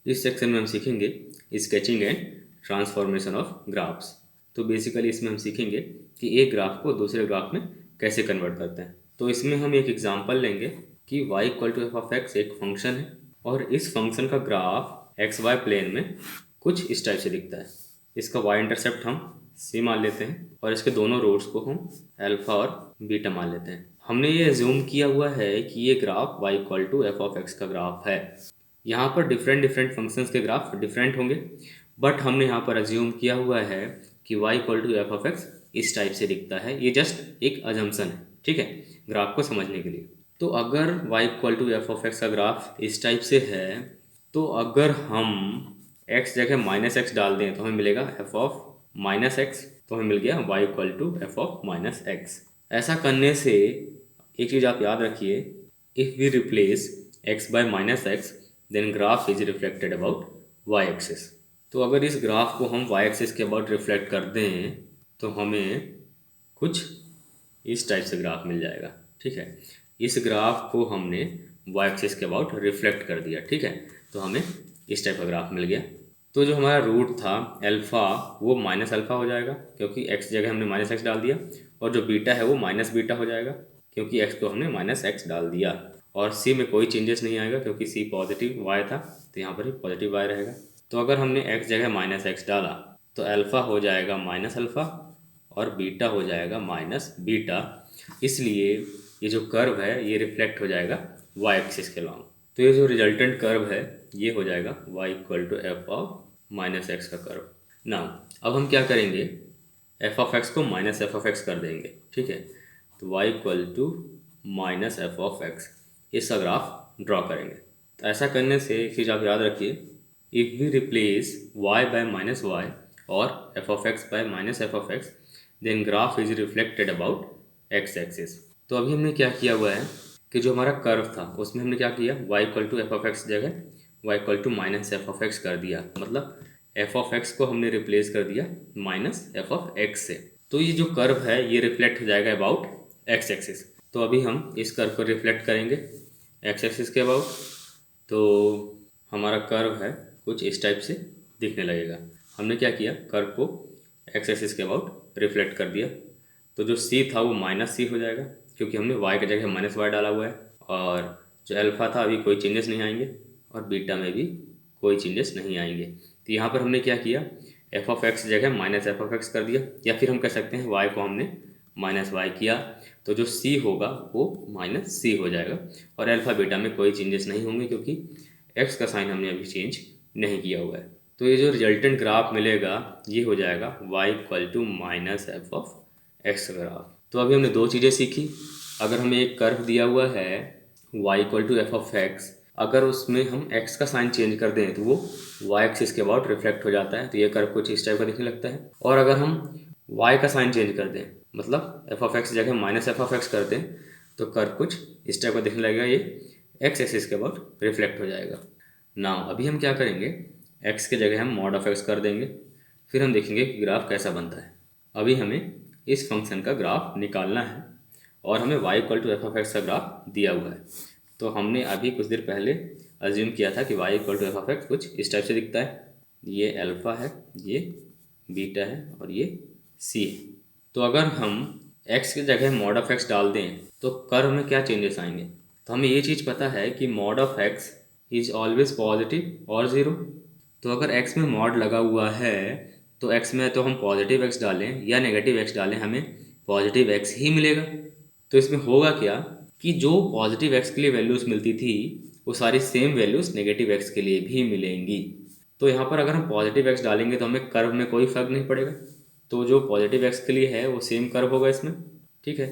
इस सेक्शन में हम सीखेंगे sketching and transformation of graphs. तो बेसिकली इसमें हम सीखेंगे कि एक ग्राफ को दूसरे ग्राफ में कैसे कन्वर्ट करते हैं। तो इसमें हम एक एग्जांपल लेंगे कि y equal to f of x एक फंक्शन है और इस फंक्शन का ग्राफ एक्स वाई प्लेन में कुछ इस टाइप से दिखता है। इसका y इंटरसेप्ट हम c मान लेते हैं और इसके दोनों रोड्स को हम अल्फा और बीटा मान लेते हैं। हमने ये एज्यूम किया हुआ है कि ये graph y equal to f of x का ग्राफ है। यहाँ पर डिफरेंट डिफरेंट फंक्शंस के ग्राफ डिफरेंट होंगे, बट हमने यहाँ पर एज्यूम किया हुआ है कि y equal to f of x इस टाइप से दिखता है। ये जस्ट एक अजम्पशन है, ठीक है, ग्राफ को समझने के लिए। तो अगर y equal to f of x का ग्राफ इस टाइप से है, तो अगर हम x जगह माइनस एक्स डाल दें तो हमें मिलेगा एफ ऑफ माइनस एक्स, तो हमें मिल गया y equal to f of minus x. ऐसा करने से एक चीज़ आप याद रखिए, if we replace x by minus x then graph is reflected about y axis. तो अगर इस ग्राफ को हम y एक्सिस के अबाउट रिफ्लेक्ट कर दें तो हमें कुछ इस टाइप से ग्राफ मिल जाएगा, ठीक है। इस ग्राफ को हमने y एक्सिस के अबाउट रिफ्लेक्ट कर दिया, ठीक है, तो हमें इस टाइप का ग्राफ मिल गया। तो जो हमारा रूट था अल्फ़ा वो माइनस अल्फ़ा हो जाएगा क्योंकि x जगह हमने माइनस एक्स डाल दिया, और जो बीटा है वो माइनस बीटा हो जाएगा क्योंकि x को हमने माइनस एक्स डाल दिया, और c में कोई चेंजेस नहीं आएगा क्योंकि c पॉजिटिव y था तो यहाँ पर ही पॉजिटिव y रहेगा। तो अगर हमने x जगह माइनस एक्स डाला तो अल्फ़ा हो जाएगा माइनस अल्फ़ा और बीटा हो जाएगा माइनस बीटा, इसलिए ये जो कर्व है ये रिफ्लेक्ट हो जाएगा y एक्सिस के लॉन्ग। तो ये जो रिजल्टेंट कर्व है ये हो जाएगा y equal to f of minus x का कर्व। नाउ अब हम क्या करेंगे, एफ ऑफ एक्स को माइनस एफ ऑफ एक्स कर देंगे, ठीक है। तो y equal to minus f of x इसका ग्राफ ड्रॉ करेंगे। तो ऐसा करने से एक चीज़ आप याद रखिए, if we replace y by minus y और f of x by minus f of x then graph is reflected about x axis. तो अभी हमने क्या किया हुआ है कि जो हमारा कर्व था उसमें हमने क्या किया, y equal to f of x जगह y equal to minus f of x कर दिया, मतलब एफ ऑफ एक्स को हमने रिप्लेस कर दिया माइनस एफ ऑफ एक्स से। तो ये जो कर्व है ये रिफ्लेक्ट हो जाएगा अबाउट एक्स एक्सिस। तो अभी हम इस कर्व को रिफ्लेक्ट करेंगे एक्स एक्सिस के अबाउट, तो हमारा कर्व है कुछ इस टाइप से दिखने लगेगा। हमने क्या किया, कर्व को एक्स एक्सिस के अबाउट रिफ्लेक्ट कर दिया, तो जो c था वो माइनस c हो जाएगा क्योंकि हमने y की जगह माइनस वाई डाला हुआ है, और जो अल्फ़ा था अभी कोई चेंजेस नहीं आएंगे और बीटा में भी कोई चेंजेस नहीं आएंगे। तो यहाँ पर हमने क्या किया, एफ ऑफ एक्स जगह माइनस एफ ऑफ एक्स कर दिया, या फिर हम कह सकते हैं y को हमने माइनस वाई किया, तो जो c होगा वो माइनस c हो जाएगा और अल्फ़ा बीटा में कोई चेंजेस नहीं होंगे क्योंकि x का साइन हमने अभी चेंज नहीं किया हुआ है। तो ये जो रिजल्टेंट ग्राफ मिलेगा ये हो जाएगा y equal to minus f of x graph. तो अभी हमने दो चीज़ें सीखी, अगर हमें एक कर्व दिया हुआ है y equal to f of x, अगर उसमें हम x का साइन चेंज कर दें तो वो y एक्सिस के अबाउट रिफ्लेक्ट हो जाता है, तो ये कर्व कुछ इस टाइप का दिखने लगता है। और अगर हम y का साइन चेंज कर दें, मतलब एफ ऑफ एक्स जगह माइनस एफ ऑफ एक्स कर दें, तो कर्व कुछ इस टाइप का दिखने लगेगा, ये x एक्सिस के अबाउट रिफ्लेक्ट हो जाएगा। नाउ अभी हम क्या करेंगे, x के जगह हम मॉड ऑफ x कर देंगे, फिर हम देखेंगे कि ग्राफ कैसा बनता है। अभी हमें इस फंक्शन का ग्राफ निकालना है और हमें y equal to f of x का ग्राफ दिया हुआ है। तो हमने अभी कुछ देर पहले अज्यूम किया था कि y equal to f of x कुछ इस टाइप से दिखता है, ये अल्फ़ा है, ये बीटा है और ये c है। तो अगर हम x की जगह मॉड ऑफ x डाल दें तो कर्व में क्या चेंजेस आएंगे, तो हमें ये चीज़ पता है कि mod of x is always positive और ज़ीरो। तो अगर x में मॉड लगा हुआ है तो x में तो हम पॉजिटिव x डालें या नेगेटिव x डालें हमें पॉजिटिव x ही मिलेगा। तो इसमें होगा क्या कि जो पॉजिटिव x के लिए वैल्यूज़ मिलती थी वो सारी सेम वैल्यूज़ नेगेटिव x के लिए भी मिलेंगी। तो यहाँ पर अगर हम पॉजिटिव x डालेंगे तो हमें कर्व में कोई फ़र्क नहीं पड़ेगा, तो जो पॉजिटिव x के लिए है वो सेम कर्व होगा इसमें, ठीक है।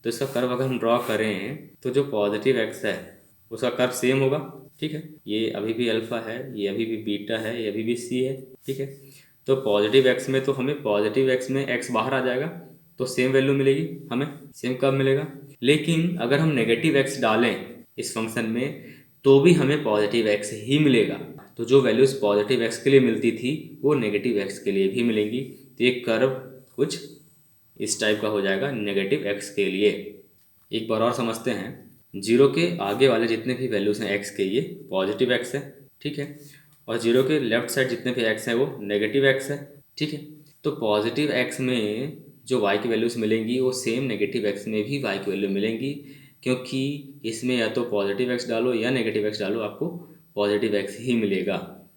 तो इसका कर्व अगर हम ड्रॉ करें तो जो पॉजिटिव x है उसका कर्व सेम होगा, ठीक है। ये अभी भी अल्फ़ा है, ये अभी भी बीटा है, ये अभी भी c है, ठीक है। तो पॉजिटिव x में तो हमें पॉजिटिव x में x बाहर आ जाएगा तो सेम वैल्यू मिलेगी, हमें सेम कर्व मिलेगा। लेकिन अगर हम नेगेटिव x डालें इस फंक्शन में तो भी हमें पॉजिटिव x ही मिलेगा, तो जो वैल्यूज़ पॉजिटिव x के लिए मिलती थी वो नेगेटिव x के लिए भी मिलेंगी। तो ये कर्व कुछ इस टाइप का हो जाएगा नेगेटिव x के लिए। एक बार और समझते हैं, जीरो के आगे वाले जितने भी वैल्यूज़ हैं x के ये पॉजिटिव x है, ठीक है। और 0 के लेफ्ट साइड जितने भी एक्स हैं वो नेगेटिव एक्स है, ठीक है। तो पॉजिटिव एक्स में जो वाई की वैल्यूज़ मिलेंगी वो सेम नेगेटिव एक्स में भी वाई की वैल्यू मिलेंगी, क्योंकि इसमें या तो पॉजिटिव एक्स डालो या नेगेटिव एक्स डालो, आपको पॉजिटिव एक्स ही मिलेगा।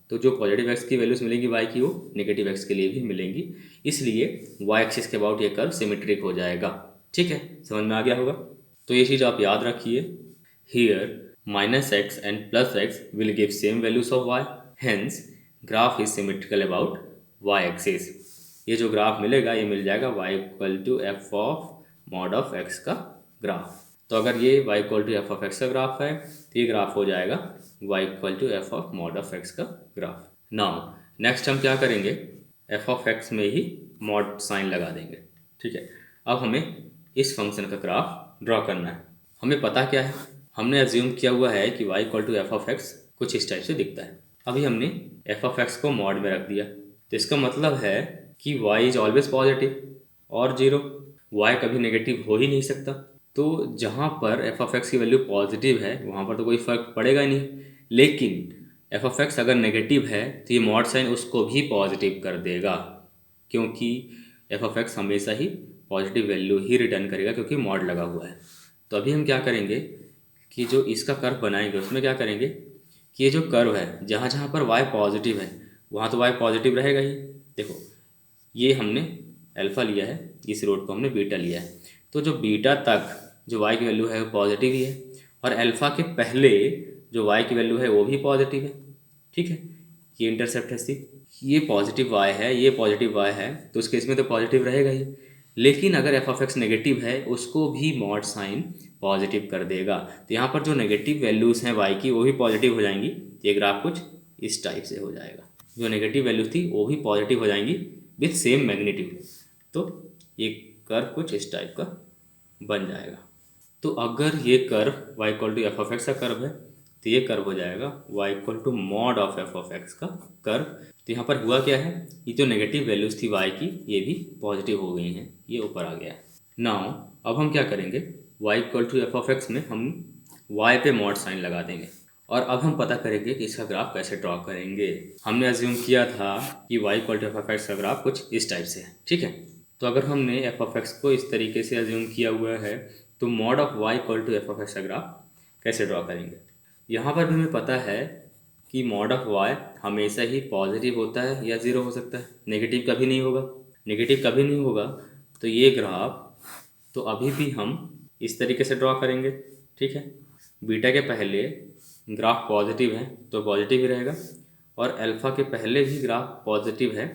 तो जो पॉजिटिव एक्स की वैल्यूज़ मिलेंगी वाई की, वो नेगेटिव एक्स के लिए भी मिलेंगी, इसलिए वाई एक्सिस के अबाउट ये कर्व सिमेट्रिक हो जाएगा, ठीक है। समझ में आ गया होगा। तो ये चीज़ आप याद रखिए। Here -x and +x will give same values of y, hence graph is symmetrical about y axis। ये जो ग्राफ मिलेगा ये मिल जाएगा y = f of mod of x का ग्राफ। तो अगर ये y = f ऑफ x का ग्राफ है तो ये ग्राफ हो जाएगा y = f of mod of x का ग्राफ। नाउ नेक्स्ट हम क्या करेंगे, f ऑफ x में ही मॉड साइन लगा देंगे, ठीक है। अब हमें इस फंक्शन का ग्राफ ड्रॉ करना है। हमें पता क्या है, हमने अज्यूम किया हुआ है कि y = f ऑफ x कुछ इस टाइप से दिखता है। अभी हमने f ऑफ x को मॉड में रख दिया, तो इसका मतलब है कि y इज ऑलवेज पॉजिटिव और 0, y कभी नेगेटिव हो ही नहीं सकता। तो जहाँ पर f ऑफ x की वैल्यू पॉजिटिव है वहाँ पर तो कोई फ़र्क पड़ेगा नहीं, लेकिन f ऑफ x अगर नेगेटिव है तो ये मॉड साइन उसको भी पॉजिटिव कर देगा, क्योंकि f ऑफ x हमेशा ही पॉजिटिव वैल्यू ही रिटर्न करेगा क्योंकि मॉड लगा हुआ है। तो अभी हम क्या करेंगे कि जो इसका कर्व बनाएंगे उसमें क्या करेंगे कि ये जो कर्व है जहाँ जहाँ पर y पॉजिटिव है वहाँ तो y पॉजिटिव रहेगा ही। देखो ये हमने अल्फ़ा लिया है, इस रोड को हमने बीटा लिया है, तो जो बीटा तक जो y की वैल्यू है वो पॉजिटिव ही है, और अल्फ़ा के पहले जो y की वैल्यू है वो भी पॉजिटिव है, ठीक है। ये इंटरसेप्ट है सी, ये पॉजिटिव y है, ये पॉजिटिव y है, तो उस केस में तो पॉजिटिव रहेगा ही। लेकिन अगर f ऑफ x नेगेटिव है उसको भी मॉड साइन पॉजिटिव कर देगा, तो यहाँ पर जो नेगेटिव वैल्यूज़ हैं y की वो भी पॉजिटिव हो जाएंगी। ये ग्राफ कुछ इस टाइप से हो जाएगा, जो नेगेटिव वैल्यूज थी वो भी पॉजिटिव हो जाएंगी विथ सेम मैग्नीट्यूड। तो ये कर्व कुछ इस टाइप का बन जाएगा। तो अगर ये curve y = f of x का कर्व है तो ये कर्व हो जाएगा y = mod of f of x का कर्व। तो यहाँ पर हुआ क्या है, ये जो नेगेटिव वैल्यूज़ थी y की ये भी पॉजिटिव हो गई हैं, ये ऊपर आ गया है। नाउ अब हम क्या करेंगे, y = f ऑफ x में हम y पे मॉड साइन लगा देंगे, और अब हम पता करेंगे कि इसका ग्राफ कैसे ड्रॉ करेंगे। हमने अज्यूम किया था कि y = f ऑफ x का ग्राफ कुछ इस टाइप से है, ठीक है। तो अगर हमने f ऑफ x को इस तरीके से अज्यूम किया हुआ है तो mod of y = f of x का ग्राफ कैसे ड्रॉ करेंगे। यहाँ पर भी हमें पता है कि मॉड ऑफ y हमेशा ही पॉजिटिव होता है या 0 हो सकता है, नेगेटिव कभी नहीं होगा। नेगेटिव कभी नहीं होगा तो ये ग्राफ तो अभी भी हम इस तरीके से ड्रॉ करेंगे, ठीक है। बीटा के पहले ग्राफ पॉजिटिव है तो पॉजिटिव ही रहेगा, और अल्फ़ा के पहले भी ग्राफ पॉजिटिव है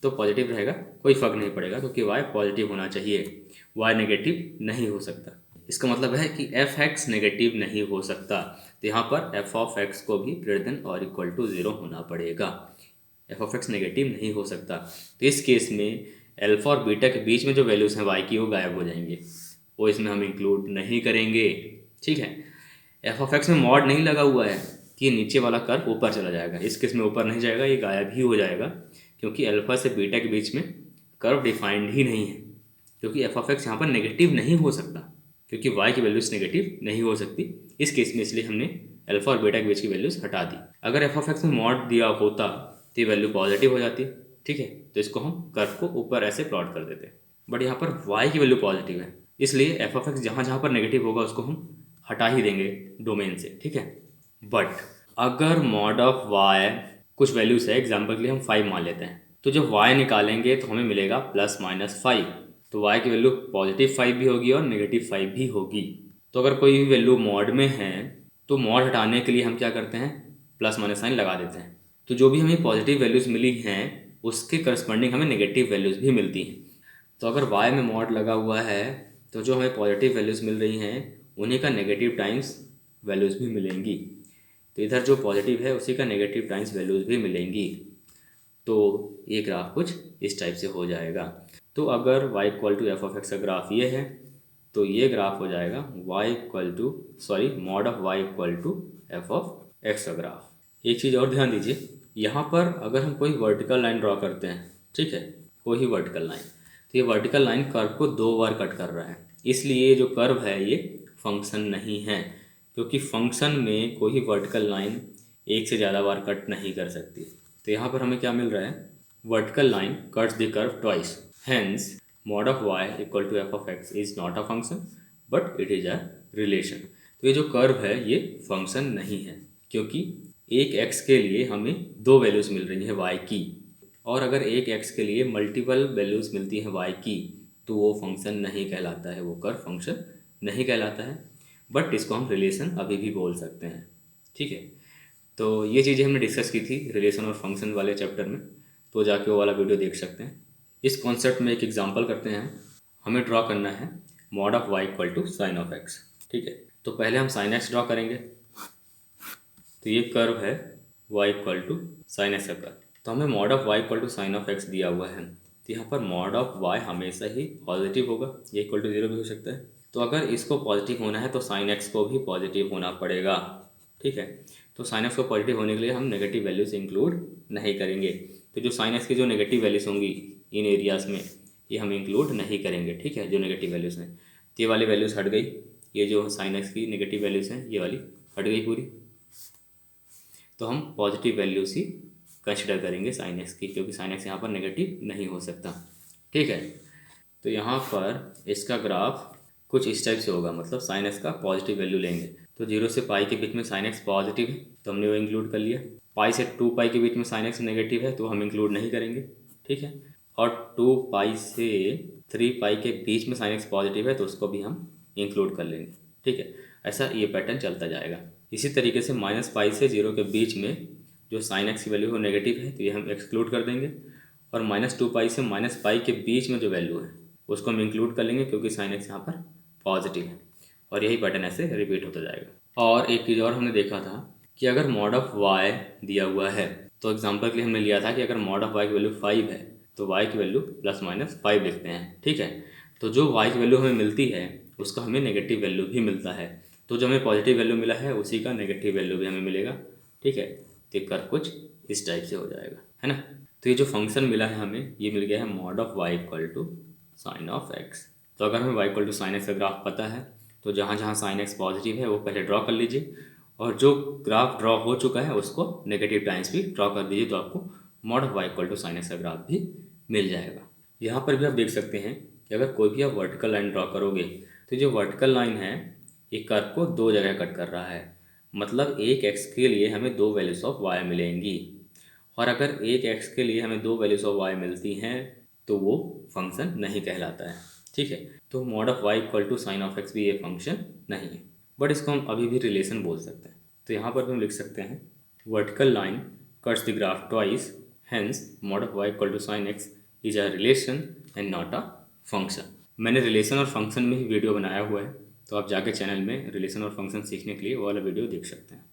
तो पॉजिटिव रहेगा, कोई फ़र्क नहीं पड़ेगा क्योंकि y पॉजिटिव होना चाहिए, y नेगेटिव नहीं हो सकता। इसका मतलब है कि एफ एक्स नेगेटिव नहीं हो सकता, तो यहाँ पर एफ ऑफ एक्स को भी ग्रेटर देन और इक्वल टू 0 होना पड़ेगा। एफ ऑफ एक्स नेगेटिव नहीं हो सकता, तो इस केस में अल्फ़ा और बीटा के बीच में जो वैल्यूज़ हैं y की वो गायब हो जाएंगे, वो इसमें हम इंक्लूड नहीं करेंगे, ठीक है। एफ ऑफ एक्स में मॉड नहीं लगा हुआ है कि नीचे वाला कर्व ऊपर चला जाएगा, इस केस में ऊपर नहीं जाएगा, ये गायब ही हो जाएगा क्योंकि अल्फ़ा से बीटा के बीच में कर्व डिफाइंड ही नहीं है, क्योंकि एफ ऑफ एक्स यहाँ पर नेगेटिव नहीं हो सकता क्योंकि y की वैल्यूज़ नेगेटिव नहीं हो सकती इस केस में, इसलिए हमने अल्फ़ा और बीटा के बीच की वैल्यूज़ हटा दी। अगर एफ ऑफ एक्स में मॉड दिया होता तो ये वैल्यू पॉजिटिव हो जाती, ठीक है। तो इसको हम कर्व को ऊपर ऐसे प्लॉट कर देते, बट यहाँ पर y की वैल्यू पॉजिटिव है, इसलिए एफ ऑफ एक्स जहाँ जहाँ पर नेगेटिव होगा उसको हम हटा ही देंगे डोमेन से, ठीक है। बट अगर मॉड ऑफ y कुछ वैल्यूज़ है, एग्जाम्पल के लिए हम 5 मान लेते हैं, तो जब y निकालेंगे तो हमें मिलेगा ±5, तो y की वैल्यू पॉजिटिव 5 भी होगी और नेगेटिव 5 भी होगी। तो अगर कोई भी वैल्यू मॉड में है तो मॉड हटाने के लिए हम क्या करते हैं, प्लस माइनस साइन लगा देते हैं, तो जो भी हमें पॉजिटिव वैल्यूज़ मिली हैं उसके करस्पॉन्डिंग हमें नेगेटिव वैल्यूज़ भी मिलती हैं। तो अगर y में मॉड लगा हुआ है तो जो हमें पॉजिटिव वैल्यूज़ मिल रही हैं उन्हीं का नेगेटिव टाइम्स वैल्यूज़ भी मिलेंगी, तो इधर जो पॉजिटिव है उसी का नेगेटिव टाइम्स वैल्यूज़ भी मिलेंगी। तो ये ग्राफ कुछ इस टाइप से हो जाएगा। तो अगर y = f ऑफ x का ग्राफ ये है तो ये ग्राफ हो जाएगा mod of y = f of x का ग्राफ। एक चीज़ और ध्यान दीजिए, यहाँ पर अगर हम कोई वर्टिकल लाइन ड्रॉ करते हैं, ठीक है, कोई वर्टिकल लाइन, तो ये वर्टिकल लाइन कर्व को 2 बार कट कर रहा है, इसलिए जो कर्व है ये फंक्शन नहीं है, क्योंकि फंक्शन में कोई वर्टिकल लाइन एक से ज़्यादा बार कट नहीं कर सकती। तो यहाँ पर हमें क्या मिल रहा है, vertical line cuts the curve twice, hence mod of y equal to f of x is not a function but it is a relation. तो ये जो कर्व है ये फंक्शन नहीं है, क्योंकि एक x के लिए हमें दो वैल्यूज़ मिल रही हैं y की, और अगर एक x के लिए मल्टीपल वैल्यूज़ मिलती हैं y की तो वो फंक्शन नहीं कहलाता है, वो कर्व फंक्शन नहीं कहलाता है, बट इसको हम रिलेशन अभी भी बोल सकते हैं। ठीक है, तो ये चीज़ें हमने डिस्कस की थी रिलेशन और फंक्शन वाले चैप्टर में, तो जाके वो वाला वीडियो देख सकते हैं। इस कॉन्सेप्ट में एक एग्जांपल करते हैं। हमें ड्रॉ करना है mod of y equal to sine of x। ठीक है, तो पहले हम साइन x ड्रॉ करेंगे। तो ये कर्व है y equal to sine x का कर्व। तो हमें mod of y equal to sine of x दिया हुआ है, तो यहाँ पर mod ऑफ y हमेशा ही पॉजिटिव होगा, ये इक्वल टू 0 भी हो सकता है। तो अगर इसको पॉजिटिव होना है तो साइन x को भी पॉजिटिव होना पड़ेगा। ठीक है, तो साइन एक्स को पॉजिटिव होने के लिए हम नेगेटिव वैल्यूज़ इंक्लूड नहीं करेंगे। तो जो साइन एक्स की जो नेगेटिव वैल्यूज़ होंगी इन एरियाज़ में ये हम इंक्लूड नहीं करेंगे। ठीक है, जो नेगेटिव वैल्यूज़ हैं, तो ये वाली वैल्यूज़ हट गई, ये जो साइन एक्स की नेगेटिव वैल्यूज़ हैं ये वाली हट गई पूरी। तो हम पॉजिटिव वैल्यूज़ ही कंसिडर करेंगे साइन एक्स की, क्योंकि साइन एक्स यहाँ पर नेगेटिव नहीं हो सकता। ठीक है, तो यहाँ पर इसका ग्राफ कुछ इस टाइप से होगा, मतलब साइन एक्स का पॉजिटिव वैल्यू लेंगे। तो 0 से पाई के बीच में साइन एक्स पॉजिटिव है तो हमने वो इंक्लूड कर लिया। पाई से 2 पाई के बीच में साइन एक्स नेगेटिव है तो हम इंक्लूड नहीं करेंगे। ठीक है, और 2 पाई से 3 पाई के बीच में साइन एक्स पॉजिटिव है तो उसको भी हम इंक्लूड कर लेंगे। ठीक है, ऐसा ये पैटर्न चलता जाएगा। इसी तरीके से माइनस पाई से 0 के बीच में जो साइन एक्स की वैल्यू है नेगेटिव है तो ये हम एक्सक्लूड कर देंगे, और -2 पाई से -पाई के बीच में जो वैल्यू है उसको हम इंक्लूड कर लेंगे, क्योंकि साइन एक्स यहाँ पर पॉजिटिव है। और यही पैटर्न ऐसे रिपीट होता जाएगा। और एक चीज़ और हमने देखा था कि अगर mod ऑफ y दिया हुआ है, तो एग्जांपल के लिए हमने लिया था कि अगर mod ऑफ y की वैल्यू 5 है तो y की वैल्यू ±5 लिखते हैं। ठीक है, तो जो y की वैल्यू हमें मिलती है उसका हमें नेगेटिव वैल्यू भी मिलता है, तो जो हमें पॉजिटिव वैल्यू मिला है उसी का नेगेटिव वैल्यू भी हमें मिलेगा। ठीक है, तो कर कुछ इस टाइप से हो जाएगा, है ना। तो ये जो फंक्शन मिला है हमें, ये मिल गया है mod of y equal to sine of x। तो अगर हमें y equal to sine x का ग्राफ पता है तो जहाँ जहाँ साइन एक्स पॉजिटिव है वो पहले ड्रॉ कर लीजिए, और जो ग्राफ ड्रॉ हो चुका है उसको नेगेटिव टाइम्स भी ड्रॉ कर दीजिए, तो आपको mod of y equal to sine x का ग्राफ भी मिल जाएगा। यहाँ पर भी आप देख सकते हैं कि अगर कोई भी आप वर्टिकल लाइन ड्रॉ करोगे तो जो वर्टिकल लाइन है ये कर्व को दो जगह कट कर रहा है, मतलब एक x के लिए हमें दो वैल्यूज़ ऑफ y मिलेंगी, और अगर एक x के लिए हमें दो वैल्यूज़ ऑफ y मिलती हैं तो वो फंक्शन नहीं कहलाता है। ठीक है, तो mod of y equal to sine of x भी ये फंक्शन नहीं है, बट इसको हम अभी भी रिलेशन बोल सकते हैं। तो यहाँ पर हम लिख सकते हैं vertical line cuts the graph twice, hence mod of y equal to sine x is a relation and not a function. मैंने रिलेशन और फंक्शन में ही वीडियो बनाया हुआ है, तो आप जाके चैनल में रिलेशन और फंक्शन सीखने के लिए वो वाला वीडियो देख सकते हैं।